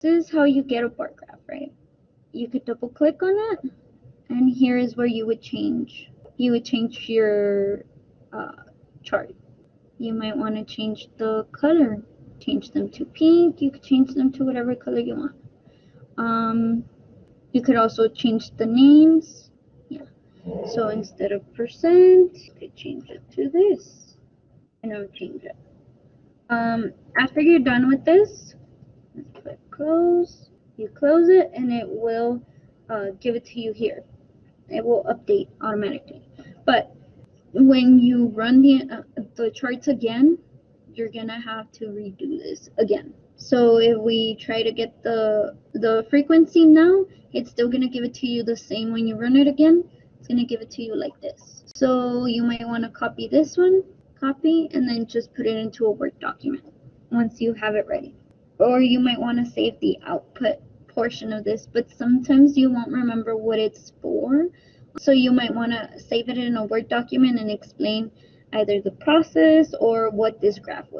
This is how you get a bar graph, right? You could double click on it, and here is where you would change. You would change your chart. You might want to change the color. Change them to pink. You could change them to whatever color you want. You could also change the names. Yeah. So instead of percent, you could change it to this. And I'll change it. After you're done with this, let's click close. You close it, and it will give it to you here. It will update automatically. But when you run the charts again, you're gonna have to redo this again. So if we try to get the frequency now, it's still gonna give it to you the same when you run it again. It's gonna give it to you like this. So you might want to copy this one, copy, and then just put it into a Word document once you have it ready. Or you might want to save the output portion of this, but sometimes you won't remember what it's for. So you might want to save it in a Word document and explain either the process or what this graph was.